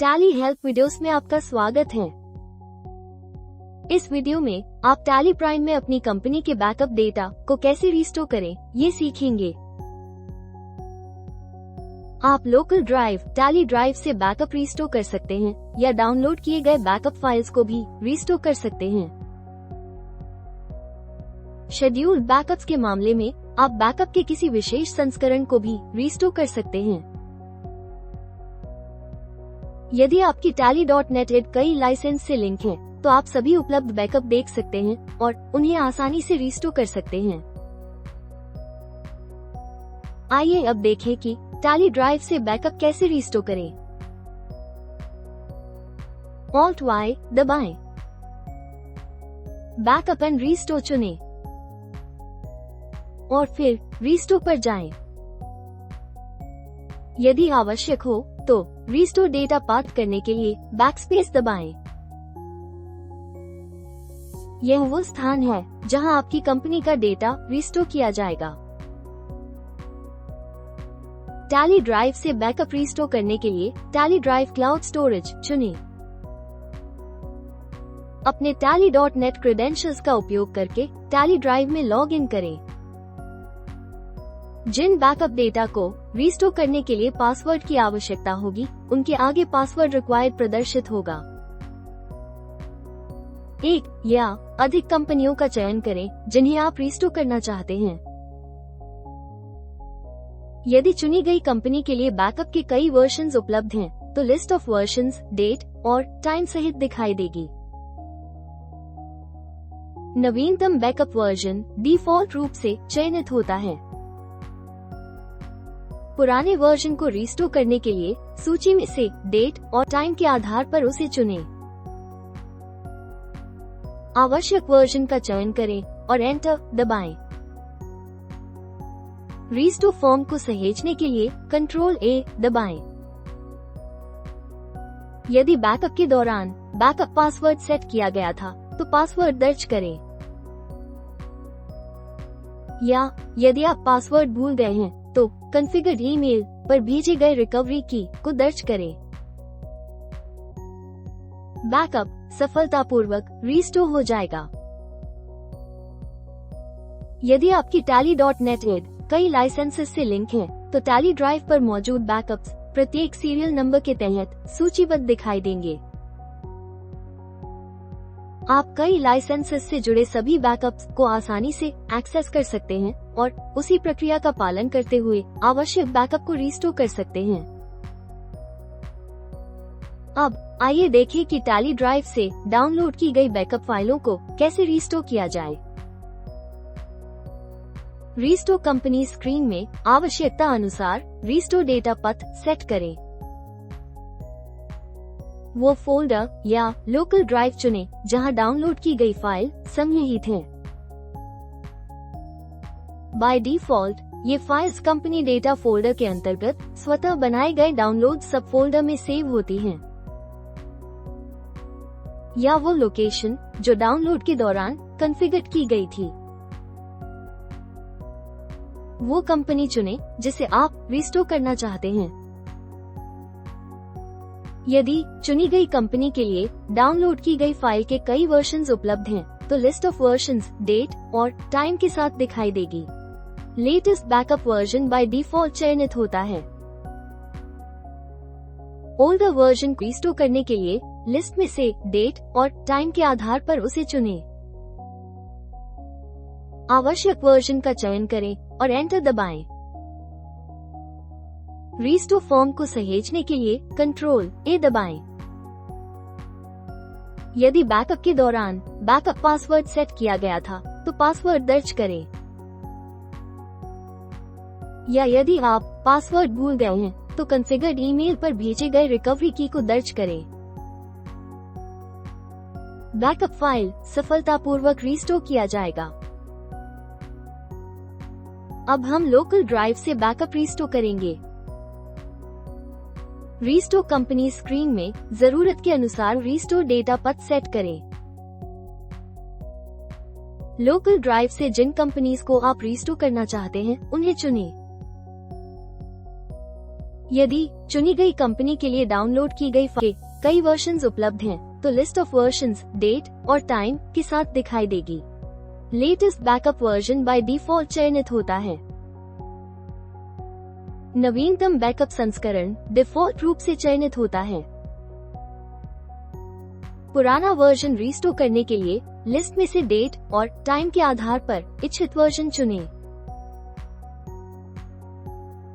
Tally help videos में आपका स्वागत है। इस वीडियो में आप टैली प्राइम में अपनी कंपनी के बैकअप डेटा को कैसे रिस्टोर करें, ये सीखेंगे। आप लोकल ड्राइव टैली ड्राइव से बैकअप रिस्टोर कर सकते हैं या डाउनलोड किए गए बैकअप फाइल्स को भी रिस्टोर कर सकते हैं। शेड्यूल्ड बैकअप्स के मामले में आप बैकअप के किसी विशेष संस्करण को भी रिस्टोर कर सकते हैं। यदि आपकी tally.net कई लाइसेंस से लिंक है, तो आप सभी उपलब्ध बैकअप देख सकते हैं और उन्हें आसानी से रिस्टोर कर सकते हैं। आइए अब देखें कि टैली ड्राइव से बैकअप कैसे रिस्टोर करें। Alt+Y दबाएं, बैकअप एंड रिस्टोर चुनें और फिर रिस्टोर पर जाएं। यदि आवश्यक हो तो रिस्टोर डेटा पाथ करने के लिए बैकस्पेस दबाएं। यह वो स्थान है जहां आपकी कंपनी का डेटा रिस्टोर किया जाएगा। टैली ड्राइव से बैकअप रिस्टोर करने के लिए टैली ड्राइव क्लाउड स्टोरेज चुनें। अपने tally.net क्रेडेंशियल्स का उपयोग करके टैली ड्राइव में लॉग इन करें। जिन बैकअप डेटा को रिस्टोर करने के लिए पासवर्ड की आवश्यकता होगी, उनके आगे पासवर्ड रिक्वायर्ड प्रदर्शित होगा। एक या अधिक कंपनियों का चयन करें जिन्हें आप रिस्टोर करना चाहते हैं। यदि चुनी गई कंपनी के लिए बैकअप के कई वर्जन्स उपलब्ध हैं, तो लिस्ट ऑफ वर्जन्स डेट और टाइम सहित दिखाई देगी। नवीनतम बैकअप वर्जन डिफॉल्ट रूप से चयनित होता है। पुराने वर्जन को रिस्टोर करने के लिए सूची में से डेट और टाइम के आधार पर उसे चुनें। आवश्यक वर्जन का चयन करें और एंटर दबाएं। रिस्टोर फॉर्म को सहेजने के लिए Ctrl+A दबाएं। यदि बैकअप के दौरान बैकअप पासवर्ड सेट किया गया था, तो पासवर्ड दर्ज करें। या यदि आप पासवर्ड भूल गए हैं, तो कॉन्फ़िगर्ड ईमेल पर भेजे गए रिकवरी की को दर्ज करें। बैकअप सफलतापूर्वक रिस्टोर हो जाएगा। यदि आपकी tally.net कई लाइसेंसेस से लिंक है, तो टैली ड्राइव पर मौजूद बैकअप्स प्रत्येक सीरियल नंबर के तहत सूचीबद्ध दिखाई देंगे। आप कई लाइसेंसेस से जुड़े सभी बैकअप्स को आसानी से एक्सेस कर सकते हैं और उसी प्रक्रिया का पालन करते हुए आवश्यक बैकअप को रिस्टोर कर सकते हैं। अब आइए देखें कि टैली ड्राइव से डाउनलोड की गई बैकअप फाइलों को कैसे रिस्टोर किया जाए। रिस्टोर कंपनी स्क्रीन में आवश्यकता अनुसार रिस्टोर डेटा पथ सेट करें। वो फोल्डर या लोकल ड्राइव चुनें जहां डाउनलोड की गई फाइल संग्रहीत है। बाय डिफॉल्ट ये फाइल्स कंपनी डेटा फोल्डर के अंतर्गत स्वतः बनाए गए डाउनलोड सब फोल्डर में सेव होती हैं। या वो लोकेशन जो डाउनलोड के दौरान कॉन्फ़िगर की गई थी। वो कंपनी चुनें जिसे आप रिस्टोर करना चाहते हैं। यदि चुनी गई कंपनी के लिए डाउनलोड की गई फाइल के कई वर्जन्स उपलब्ध हैं, तो लिस्ट ऑफ वर्जन्स डेट और टाइम के साथ दिखाई देगी। Latest backup version by default चयनित होता है। ओल्डर वर्जन रिस्टोर करने के लिए लिस्ट में से डेट और टाइम के आधार पर उसे चुनें। आवश्यक वर्जन का चयन करें और एंटर दबाएं। रिस्टोर फॉर्म को सहेजने के लिए Ctrl+A दबाएं। यदि बैकअप के दौरान बैकअप पासवर्ड सेट किया गया था, तो पासवर्ड दर्ज करें। या यदि आप पासवर्ड भूल गए हैं, तो कॉन्फ़िगर्ड ईमेल पर भेजे गए रिकवरी की को दर्ज करें। बैकअप फाइल सफलतापूर्वक रिस्टोर किया जाएगा। अब हम लोकल ड्राइव से बैकअप रिस्टोर करेंगे। रिस्टोर कंपनी स्क्रीन में जरूरत के अनुसार रिस्टोर डेटा पथ सेट करें। लोकल ड्राइव से जिन कंपनीज को आप रिस्टोर करना चाहते हैं, उन्हें चुनें। यदि चुनी गई कंपनी के लिए डाउनलोड की गई फाइल के कई वर्जन्स उपलब्ध हैं, तो लिस्ट ऑफ वर्जन्स डेट और टाइम के साथ दिखाई देगी। Latest backup version by default चयनित होता है। नवीनतम बैकअप संस्करण डिफॉल्ट रूप से चयनित होता है। पुराना वर्जन रिस्टोर करने के लिए लिस्ट में से डेट और टाइम के आधार पर इच्छित वर्जन चुनें।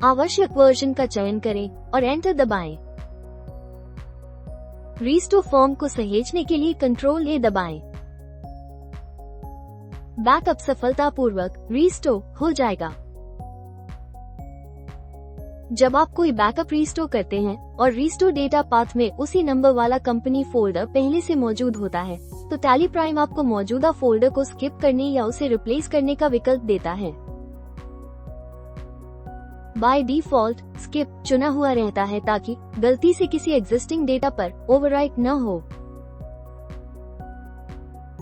आवश्यक वर्जन का चयन करें और एंटर दबाएं। रिस्टोर फॉर्म को सहेजने के लिए Ctrl A दबाएं। बैकअप सफलतापूर्वक रिस्टोर हो जाएगा। जब आप कोई बैकअप रिस्टोर करते हैं और रिस्टोर डेटा पाथ में उसी नंबर वाला कंपनी फोल्डर पहले से मौजूद होता है, तो टैली प्राइम आपको मौजूदा फोल्डर को स्किप करने या उसे रिप्लेस करने का विकल्प देता है। बाय डिफॉल्ट स्किप चुना हुआ रहता है ताकि गलती से किसी एग्जिस्टिंग डेटा पर ओवरराइट न हो।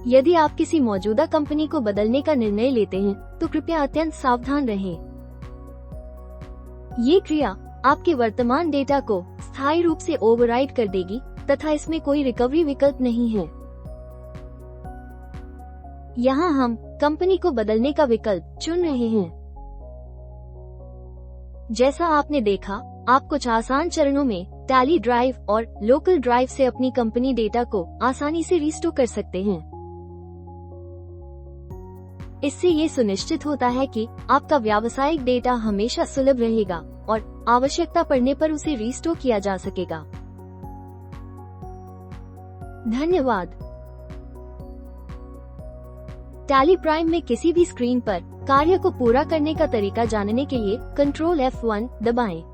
यदि आप किसी मौजूदा कंपनी को बदलने का निर्णय लेते हैं, तो कृपया अत्यंत सावधान रहें। ये क्रिया आपके वर्तमान डेटा को स्थायी रूप से ओवरराइट कर देगी तथा इसमें कोई रिकवरी विकल्प नहीं है। यहाँ हम कंपनी को बदलने का विकल्प चुन रहे हैं। जैसा आपने देखा, आप कुछ आसान चरणों में टैली ड्राइव और लोकल ड्राइव से अपनी कंपनी डेटा को आसानी से रिस्टोर कर सकते हैं। इससे ये सुनिश्चित होता है कि आपका व्यावसायिक डेटा हमेशा सुलभ रहेगा और आवश्यकता पड़ने पर उसे रिस्टोर किया जा सकेगा। धन्यवाद। टैली प्राइम में किसी भी स्क्रीन पर कार्य को पूरा करने का तरीका जानने के लिए Ctrl F1 दबाएं।